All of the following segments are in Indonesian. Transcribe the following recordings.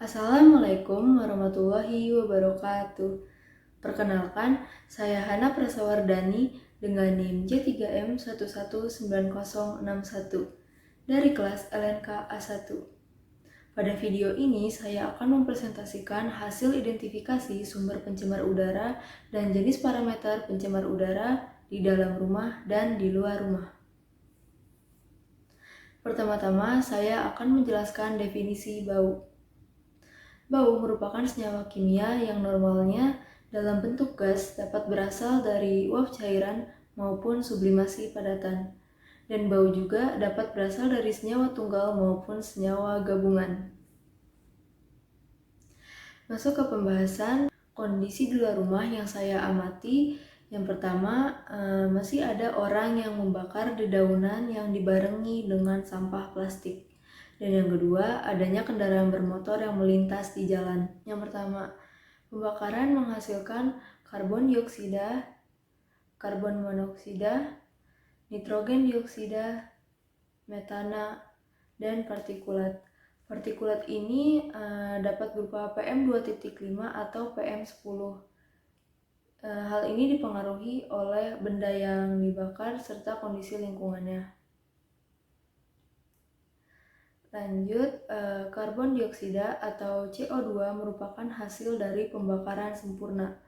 Assalamualaikum warahmatullahi wabarakatuh. Perkenalkan, saya Hana Prasawardani dengan NIM J3M119061 dari kelas LNK A1. Pada video ini, saya akan mempresentasikan hasil identifikasi sumber pencemar udara dan jenis parameter pencemar udara di dalam rumah dan di luar rumah. Pertama-tama, saya akan menjelaskan definisi bau. Bau merupakan senyawa kimia yang normalnya dalam bentuk gas dapat berasal dari uap cairan maupun sublimasi padatan. Dan bau juga dapat berasal dari senyawa tunggal maupun senyawa gabungan. Masuk ke pembahasan kondisi di luar rumah yang saya amati. Yang pertama, masih ada orang yang membakar dedaunan yang dibarengi dengan sampah plastik. Dan yang kedua, adanya kendaraan bermotor yang melintas di jalan. Yang pertama, pembakaran menghasilkan karbon dioksida, karbon monoksida, nitrogen dioksida, metana, dan partikulat. Partikulat ini dapat berupa PM2.5 atau PM10. Hal ini dipengaruhi oleh benda yang dibakar serta kondisi lingkungannya. Lanjut, karbon dioksida atau CO2 merupakan hasil dari pembakaran sempurna.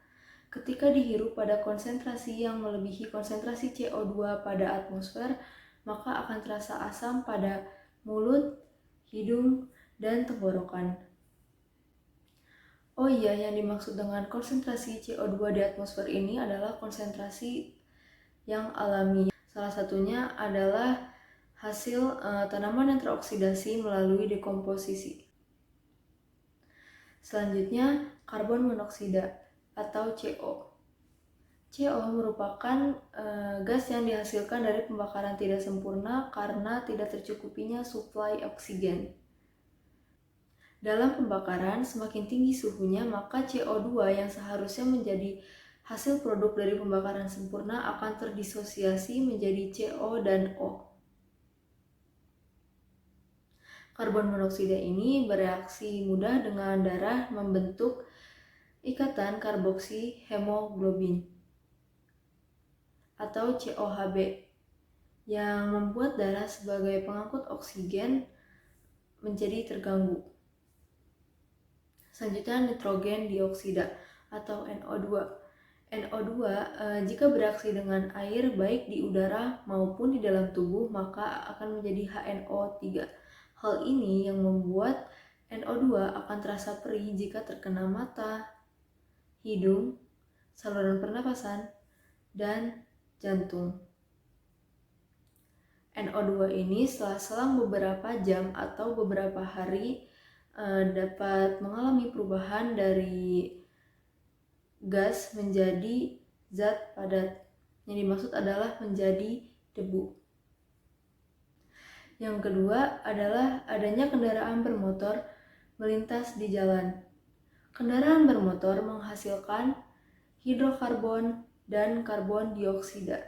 Ketika dihirup pada konsentrasi yang melebihi konsentrasi CO2 pada atmosfer, maka akan terasa asam pada mulut, hidung, dan tenggorokan. Oh iya, yang dimaksud dengan konsentrasi CO2 di atmosfer ini adalah konsentrasi yang alami. Salah satunya adalah hasil tanaman yang teroksidasi melalui dekomposisi. Selanjutnya, karbon monoksida atau CO. CO merupakan gas yang dihasilkan dari pembakaran tidak sempurna karena tidak tercukupinya suplai oksigen. Dalam pembakaran, semakin tinggi suhunya, maka CO2 yang seharusnya menjadi hasil produk dari pembakaran sempurna akan terdisosiasi menjadi CO dan O. Karbon monoksida ini bereaksi mudah dengan darah membentuk ikatan karboksi hemoglobin atau COHB yang membuat darah sebagai pengangkut oksigen menjadi terganggu. Selanjutnya, nitrogen dioksida atau NO2. NO2 jika bereaksi dengan air baik di udara maupun di dalam tubuh maka akan menjadi HNO3. Hal ini yang membuat NO2 akan terasa perih jika terkena mata, hidung, saluran pernapasan, dan jantung. NO2 ini setelah selang beberapa jam atau beberapa hari dapat mengalami perubahan dari gas menjadi zat padat. Yang dimaksud adalah menjadi debu. Yang kedua adalah adanya kendaraan bermotor melintas di jalan. Kendaraan bermotor menghasilkan hidrokarbon dan karbon dioksida.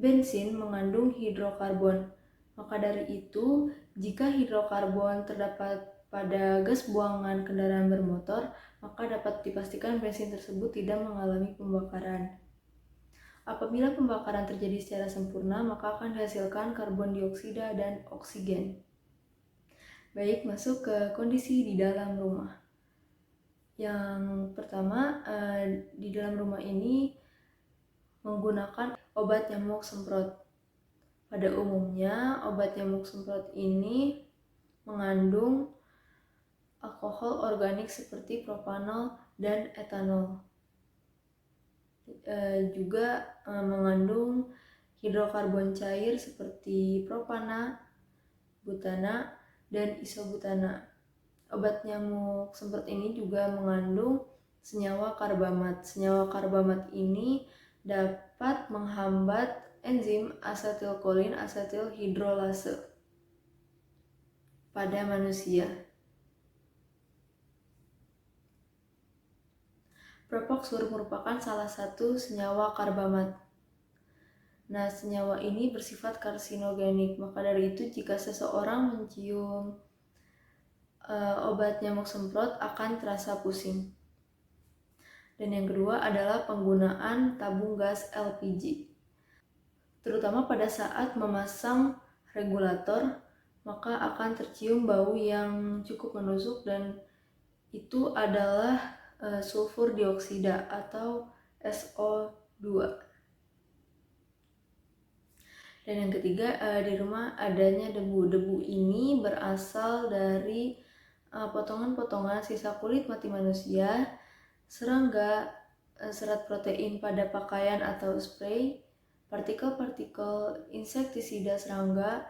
Bensin mengandung hidrokarbon. Maka dari itu, jika hidrokarbon terdapat pada gas buangan kendaraan bermotor, maka dapat dipastikan bensin tersebut tidak mengalami pembakaran. Apabila pembakaran terjadi secara sempurna, maka akan dihasilkan karbon dioksida dan oksigen. Baik, masuk ke kondisi di dalam rumah. Yang pertama, di dalam rumah ini menggunakan obat nyamuk semprot. Pada umumnya, obat nyamuk semprot ini mengandung alkohol organik seperti propanol dan etanol. Juga mengandung hidrokarbon cair seperti propana, butana, dan isobutana. Obat nyamuk semprot ini juga mengandung senyawa karbamat. Senyawa karbamat ini dapat menghambat enzim asetilkolin asetilhidrolase pada manusia. Propoxur merupakan salah satu senyawa karbamat. Nah, senyawa ini bersifat karsinogenik. Maka dari itu, jika seseorang mencium obat nyamuk semprot akan terasa pusing. Dan yang kedua adalah penggunaan tabung gas LPG. Terutama pada saat memasang regulator, maka akan tercium bau yang cukup menusuk dan itu adalah sulfur dioksida atau SO2. Dan yang ketiga, di rumah adanya debu. Debu ini berasal dari potongan-potongan sisa kulit mati manusia, serangga, serat protein pada pakaian atau spray, partikel-partikel insektisida serangga,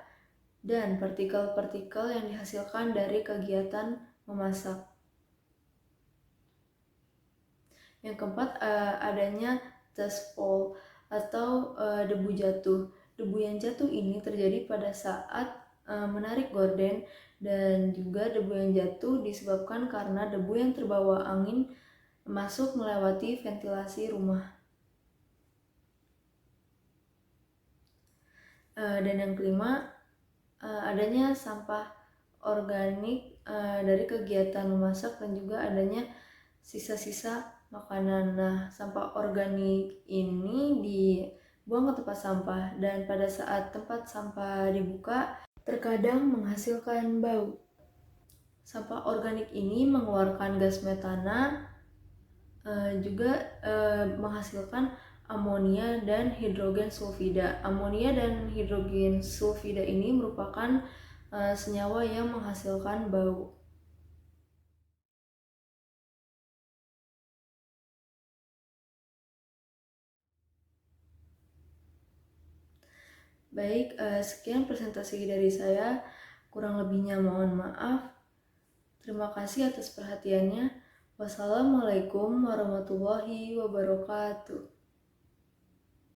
dan partikel-partikel yang dihasilkan dari kegiatan memasak. Yang keempat, adanya dust fall atau debu jatuh. Debu yang jatuh ini terjadi pada saat menarik gorden, dan juga debu yang jatuh disebabkan karena debu yang terbawa angin masuk melewati ventilasi rumah. Dan yang kelima, adanya sampah organik dari kegiatan memasak dan juga adanya sisa-sisa makanan. Nah, sampah organik ini dibuang ke tempat sampah, dan pada saat tempat sampah dibuka, terkadang menghasilkan bau. Sampah organik ini mengeluarkan gas metana, juga menghasilkan amonia dan hidrogen sulfida. Amonia dan hidrogen sulfida ini merupakan senyawa yang menghasilkan bau. Baik, sekian presentasi dari saya. Kurang lebihnya mohon maaf. Terima kasih atas perhatiannya. Wassalamualaikum warahmatullahi wabarakatuh.